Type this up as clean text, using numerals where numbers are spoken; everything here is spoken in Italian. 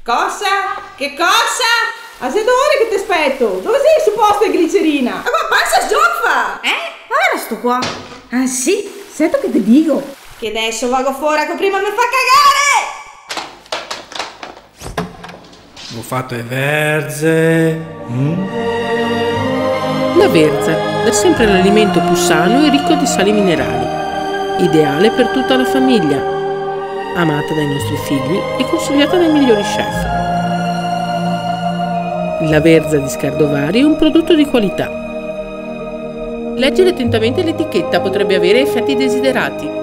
Cosa? Che cosa? A 7 ore che ti aspetto. Dove sei supposto il glicerina? Ma pensa sgioffa! Ora sto qua. Ah sì? Sento che ti dico. Che adesso vago fuori che prima mi fa cagare! Ho fatto le verze. La verza, da sempre l'alimento più sano e ricco di sali minerali, ideale per tutta la famiglia, amata dai nostri figli e consigliata dai migliori chef. La verza di Scardovari è un prodotto di qualità. Leggere attentamente l'etichetta, potrebbe avere effetti desiderati.